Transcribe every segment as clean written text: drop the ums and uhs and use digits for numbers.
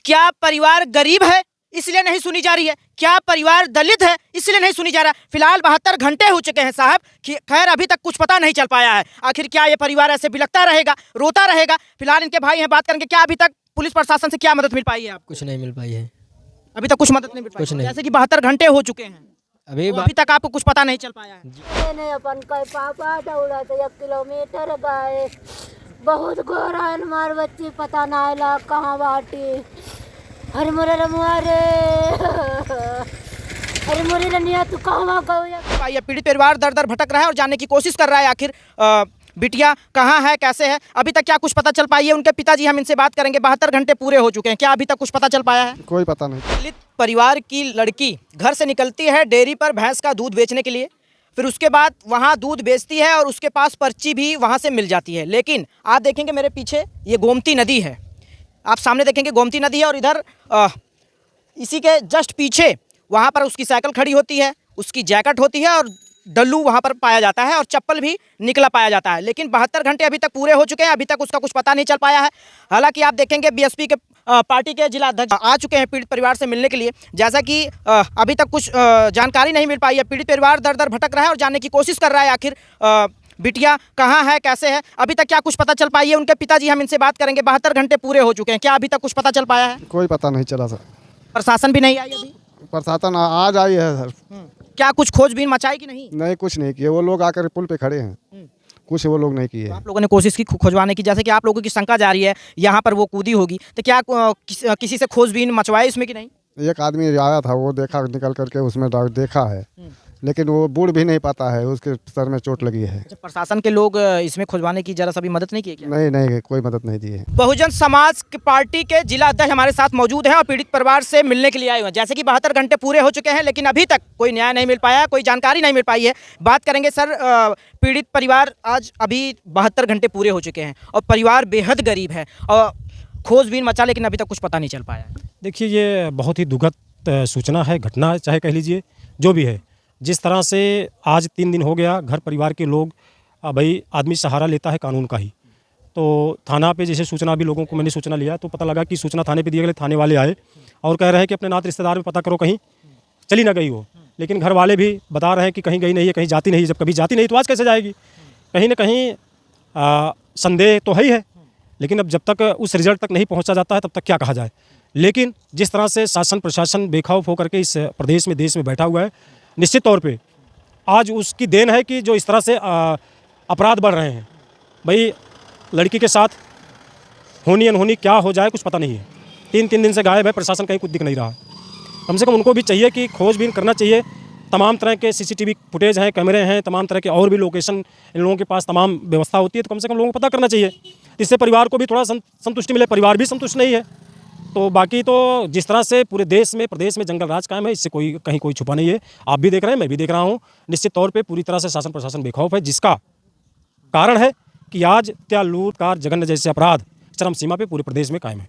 क्या परिवार गरीब है इसलिए नहीं सुनी जा रही है? क्या परिवार दलित है इसलिए नहीं सुनी जा रहा? फिलहाल 72 घंटे हो चुके हैं साहब, खैर अभी तक कुछ पता नहीं चल पाया है। आखिर क्या ये परिवार ऐसे बिलखता रहेगा, रोता रहेगा? फिलहाल इनके भाई हैं, बात करेंगे। क्या अभी तक पुलिस प्रशासन से क्या मदद मिल पाई है आपको? कुछ नहीं मिल पाई है। अभी तक कुछ मदद नहीं मिल पाई? कुछ नहीं। जैसे कि 72 घंटे हो चुके हैं, अभी अभी तक आपको कुछ पता नहीं चल पाया है? नहीं अपन कई पापा दौड़ा तो 1 किलोमीटर गए, बहुत गोरा हमार बच्ची पता ना आयला कहाँ बाटी। अरे मोरे रमुआ रे, अरे मोरे रनिया तू कहाँ गया? ये पीड़ित परिवार दर दर भटक रहा है और जानने की कोशिश कर रहा है आखिर बिटिया कहाँ है, कैसे है। अभी तक क्या कुछ पता चल पाई है? उनके पिताजी, हम इनसे बात करेंगे। 72 घंटे पूरे हो चुके हैं, क्या अभी तक कुछ पता चल पाया है? कोई पता नहीं। दलित परिवार की लड़की घर से निकलती है डेयरी पर भैंस का दूध बेचने के लिए, फिर उसके बाद वहाँ दूध बेचती है और उसके पास पर्ची भी वहाँ से मिल जाती है। लेकिन आप देखेंगे मेरे पीछे ये गोमती नदी है, आप सामने देखेंगे गोमती नदी है, और इधर इसी के जस्ट पीछे वहाँ पर उसकी साइकिल खड़ी होती है, उसकी जैकेट होती है और डल्लू वहाँ पर पाया जाता है और चप्पल भी निकला पाया जाता है। लेकिन 72 घंटे अभी तक पूरे हो चुके हैं, अभी तक उसका कुछ पता नहीं चल पाया है। हालांकि आप देखेंगे बीएसपी के पार्टी के जिला अध्यक्ष आ चुके हैं पीड़ित परिवार से मिलने के लिए। जैसा कि अभी तक कुछ जानकारी नहीं मिल पाई है। पीड़ित परिवार दर दर भटक रहा है और जानने की कोशिश कर रहा है आखिर बिटिया कहाँ है, कैसे है। अभी तक क्या कुछ पता चल पाई है? उनके पिताजी, हम इनसे बात करेंगे। 72 घंटे पूरे हो चुके हैं, क्या अभी तक कुछ पता चल पाया है? कोई पता नहीं चला सर। प्रशासन भी नहीं आई अभी? प्रशासन आज आई है सर। क्या कुछ खोजबीन मचाई कि नहीं? नहीं, कुछ नहीं किए। वो लोग आकर पुल पे खड़े हैं, कुछ वो लोग नहीं किए। आप लोगों ने कोशिश की खोजवाने की? जैसे कि आप लोगों की शंका जा रही है यहाँ पर वो कूदी होगी, तो क्या किसी से खोजबीन मचवाई इसमें कि नहीं? एक आदमी आया था, वो देखा निकल करके, उसमें देखा है, लेकिन वो बूढ़ भी नहीं पाता है, उसके सर में चोट लगी है। अच्छा, प्रशासन के लोग इसमें खोजवाने की जरा सा भी मदद नहीं की क्या? नहीं, कोई मदद नहीं दी है। बहुजन समाज की पार्टी के जिला अध्यक्ष हमारे साथ मौजूद हैं और पीड़ित परिवार से मिलने के लिए आए हुए हैं। जैसे कि 72 घंटे पूरे हो चुके हैं, लेकिन अभी तक कोई न्याय नहीं मिल पाया, कोई जानकारी नहीं मिल पाई है। बात करेंगे सर, पीड़ित परिवार आज अभी 72 घंटे पूरे हो चुके हैं और परिवार बेहद गरीब है और खोजबीन मचा, लेकिन अभी तक कुछ पता नहीं चल पाया है। देखिए, ये बहुत ही दुखद सूचना है, घटना चाहे कह लीजिए, जो भी है। जिस तरह से आज 3 दिन हो गया, घर परिवार के लोग, भाई आदमी सहारा लेता है कानून का ही। तो थाना पे जैसे सूचना, भी लोगों को मैंने सूचना लिया तो पता लगा कि सूचना थाने पे दिए गए, थाने वाले आए और कह रहे हैं कि अपने नात रिश्तेदार में पता करो, कहीं चली ना गई हो। लेकिन घर वाले भी बता रहे हैं कि कहीं गई नहीं है, कहीं जाती नहीं है। जब कभी जाती नहीं तो आज कैसे जाएगी? कहीं ना कहीं संदेह तो है ही है, लेकिन अब जब तक उस रिजल्ट तक नहीं पहुँचा जाता है तब तक क्या कहा जाए। लेकिन जिस तरह से शासन प्रशासन बेखौफ होकर के इस प्रदेश में, देश में बैठा हुआ है, निश्चित तौर पे आज उसकी देन है कि जो इस तरह से अपराध बढ़ रहे हैं। भाई लड़की के साथ होनी अनहोनी क्या हो जाए कुछ पता नहीं है। 3 दिन से गायब है, प्रशासन कहीं कुछ दिख नहीं रहा। कम से कम उनको भी चाहिए कि खोजबीन करना चाहिए। तमाम तरह के CCTV फुटेज हैं, कैमरे हैं, तमाम तरह के और भी लोकेशन इन लोगों के पास तमाम व्यवस्था होती है, तो कम से कम लोगों को पता करना चाहिए। इससे परिवार को भी थोड़ा संतुष्टि मिले। परिवार भी संतुष्ट नहीं है तो बाकी तो जिस तरह से पूरे देश में, प्रदेश में जंगल राज कायम है, इससे कहीं कोई छुपा नहीं है। आप भी देख रहे हैं, मैं भी देख रहा हूँ। निश्चित तौर पे पूरी तरह से शासन प्रशासन बेखौफ है, जिसका कारण है कि आज हत्या, लूट, कार, जघन्य जैसे अपराध चरम सीमा पे पूरे प्रदेश में कायम है।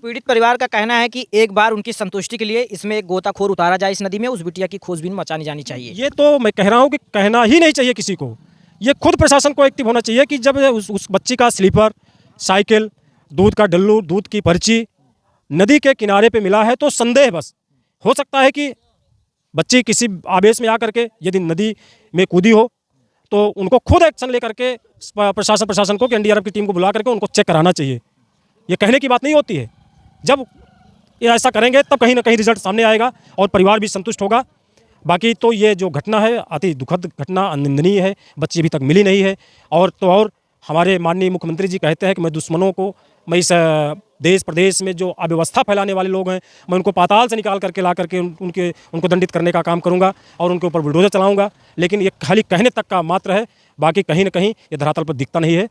पीड़ित परिवार का कहना है कि एक बार उनकी संतुष्टि के लिए इसमें एक गोताखोर उतारा जाए इस नदी में, उस बिटिया की खोजबीन मचानी जानी चाहिए। ये तो मैं कह रहा हूँ कि कहना ही नहीं चाहिए किसी को। ये खुद प्रशासन को एक्टिव होना चाहिए कि जब उस बच्ची का स्लीपर, साइकिल, दूध का डल्लू, दूध की पर्ची नदी के किनारे पे मिला है तो संदेह बस हो सकता है कि बच्ची किसी आवेश में आकर के यदि नदी में कूदी हो तो उनको खुद एक्शन लेकर के प्रशासन को कि NDRF की टीम को बुला करके उनको चेक कराना चाहिए। ये कहने की बात नहीं होती है। जब ये ऐसा करेंगे तब कहीं ना कहीं रिजल्ट सामने आएगा और परिवार भी संतुष्ट होगा। बाकी तो ये जो घटना है अति दुखद घटना, अनिंदनीय है। बच्ची अभी तक मिली नहीं है और हमारे माननीय मुख्यमंत्री जी कहते हैं कि मैं दुश्मनों को, मैं इस देश प्रदेश में जो अव्यवस्था फैलाने वाले लोग हैं, मैं उनको पाताल से निकाल करके ला करके उनको दंडित करने का काम करूंगा और उनके ऊपर बुलडोजर चलाऊंगा। लेकिन ये खाली कहने तक का मात्र है, बाकी कहीं ना कहीं ये धरातल पर दिखता नहीं है।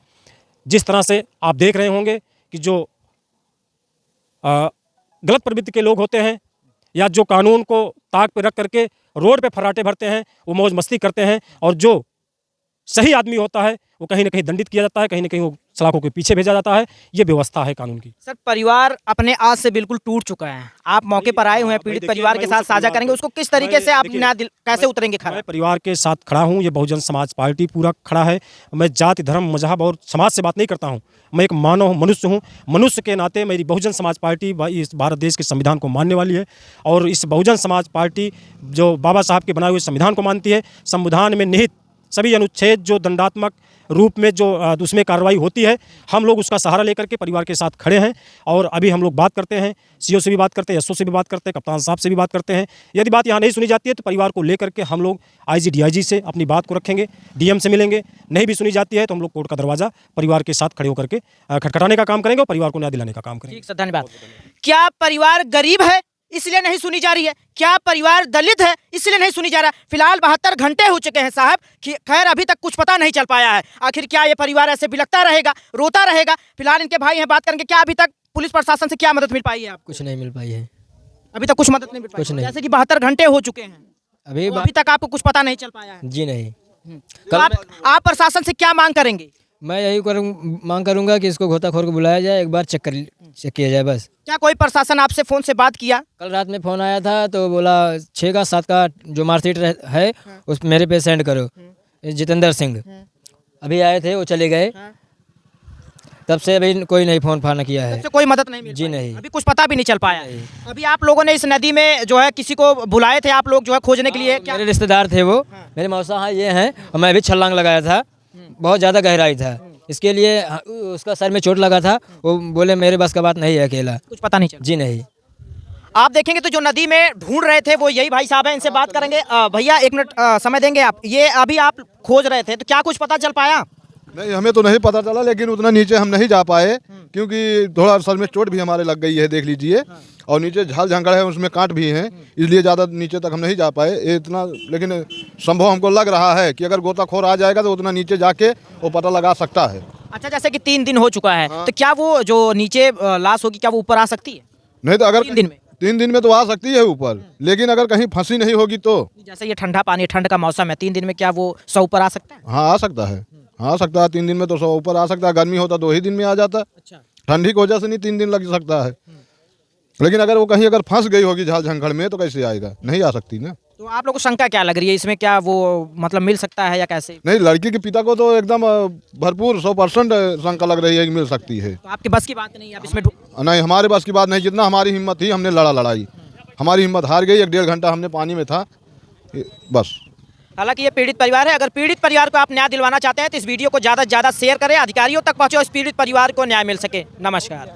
जिस तरह से आप देख रहे होंगे कि जो गलत प्रवृत्ति के लोग होते हैं या जो कानून को ताक पर रख करके रोड पे फर्राटे भरते हैं, वो मौज मस्ती करते हैं, और जो सही आदमी होता है वो कहीं ना कहीं दंडित किया जाता है, कहीं ना कहीं वो सलाखों के पीछे भेजा जाता है। ये व्यवस्था है कानून की। सर, परिवार अपने आज से बिल्कुल टूट चुका है। आप मौके पर आए हुए हैं, पीड़ित परिवार के साथ साझा करेंगे, उसको किस तरीके से आप कैसे उतरेंगे खरा? मैं परिवार के साथ खड़ा हूँ। ये बहुजन समाज पार्टी पूरा खड़ा है। मैं जाति, धर्म, मजहब और समाज से बात नहीं करता हूँ। मैं एक मानव मनुष्य हूँ। मनुष्य के नाते मेरी बहुजन समाज पार्टी इस भारत देश के संविधान को मानने वाली है और इस बहुजन समाज पार्टी जो बाबा साहब के बनाए हुए संविधान को मानती है। संविधान में निहित सभी अनुच्छेद जो दंडात्मक रूप में जो उसमें कार्रवाई होती है, हम लोग उसका सहारा लेकर के परिवार के साथ खड़े हैं। और अभी हम लोग बात करते हैं, सीओ से भी बात करते हैं, एसओ से भी बात करते हैं, कप्तान साहब से भी बात करते हैं। यदि बात यहाँ नहीं सुनी जाती है तो परिवार को लेकर के हम लोग आईजी डीआईजी से अपनी बात को रखेंगे, डीएम से मिलेंगे। नहीं भी सुनी जाती है तो हम लोग कोर्ट का दरवाज़ा परिवार के साथ खड़े होकर के खटखटाने का काम करेंगे और परिवार को न्याय दिलाने का काम करेंगे। ठीक सर, धन्यवाद। क्या परिवार गरीब है इसलिए नहीं सुनी जा रही है? क्या परिवार दलित है इसलिए नहीं सुनी जा रहा? फिलहाल 72 घंटे हो चुके हैं साहब, खैर अभी तक कुछ पता नहीं चल पाया है। आखिर क्या ये परिवार ऐसे बिलखता रहेगा, रोता रहेगा? फिलहाल इनके भाई हैं, बात करेंगे। क्या अभी तक पुलिस प्रशासन से क्या मदद मिल पाई है आपको? कुछ नहीं मिल पाई है अभी तक कुछ मदद नहीं मिल पाई? कुछ नहीं। जैसे कि 72 घंटे हो चुके हैं, अभी तो अभी तक आपको कुछ पता नहीं चल पाया है? जी नहीं। तो आप प्रशासन से क्या मांग करेंगे? मैं यही मांग करूंगा कि इसको गोताखोर को बुलाया जाए, एक बार चेक किया जाए बस। क्या कोई प्रशासन आपसे फोन से बात किया? कल रात में फ़ोन आया था तो बोला 6 का 7 का जो मार्कशीट है उस मेरे पे सेंड करो। जितेंद्र सिंह अभी आए थे, वो चले गए, तब से अभी कोई नहीं फ़ोन फान किया है। सबसे कोई मदद नहीं मिल जी पाई? नहीं। अभी कुछ पता भी नहीं चल पाया है। अभी आप लोगों ने इस नदी में जो है किसी को बुलाए थे आप लोग जो है खोजने के लिए? क्या मेरे रिश्तेदार थे वो, मेरे मौसा हाँ ये हैं, और मैं भी छलांग लगाया था, बहुत ज़्यादा गहराई था। इसके लिए उसका सर में चोट लगा था, वो बोले मेरे बस का बात नहीं है अकेला। कुछ पता नहीं चला? जी नहीं। आप देखेंगे तो जो नदी में ढूंढ रहे थे वो यही भाई साहब हैं, इनसे बात करेंगे। भैया एक मिनट समय देंगे आप? ये अभी आप खोज रहे थे तो क्या कुछ पता चल पाया? नहीं, हमें तो नहीं पता चला, लेकिन उतना नीचे हम नहीं जा पाए क्योंकि थोड़ा सर में चोट भी हमारे लग गई है, देख लीजिए। और नीचे झाल झंगड़ है, उसमें कांट भी हैं, इसलिए ज़्यादा नीचे तक हम नहीं जा पाए। ये इतना लेकिन संभव हमको लग रहा है कि अगर गोताखोर आ जाएगा तो उतना नीचे जाके वो पता लगा सकता है। अच्छा, जैसे कि 3 दिन हो चुका है, तो क्या वो जो नीचे लाश होगी क्या वो ऊपर आ सकती है? नहीं तो अगर 3 दिन में? 3 दिन में तो आ सकती है ऊपर, लेकिन अगर कहीं फंसी नहीं होगी तो। जैसे ये ठंडा पानी, ठंड का मौसम है, 3 दिन में क्या वो 100 ऊपर आ सकता है? हाँ, आ सकता है, आ सकता है। 3 दिन में तो 100 ऊपर आ सकता है। गर्मी होता 2 ही दिन में आ जाता। अच्छा। ठंडी की वजह से नहीं 3 दिन लग सकता है, लेकिन अगर वो कहीं अगर फंस गई होगी झाल झंखड़ में तो कैसे आएगा? नहीं आ सकती ना। तो आप लोगों को शंका क्या लग रही है इसमें? क्या वो मतलब मिल सकता है या कैसे? नहीं, लड़की के पिता को तो एकदम भरपूर 100% शंका लग रही है कि मिल सकती है। तो आपके बस की बात नहीं, आप इसमें नहीं, हमारे बस की बात नहीं। जितना हमारी हिम्मत थी हमने लड़ाई, हमारी हिम्मत हार गई। 1-1.5 घंटा हमने पानी में था बस। हालांकि ये पीड़ित परिवार है। अगर पीड़ित परिवार को आप न्याय दिलवाना चाहते हैं तो इस वीडियो को ज़्यादा से ज़्यादा शेयर करें, अधिकारियों तक पहुँचे और इस पीड़ित परिवार को न्याय मिल सके। नमस्कार।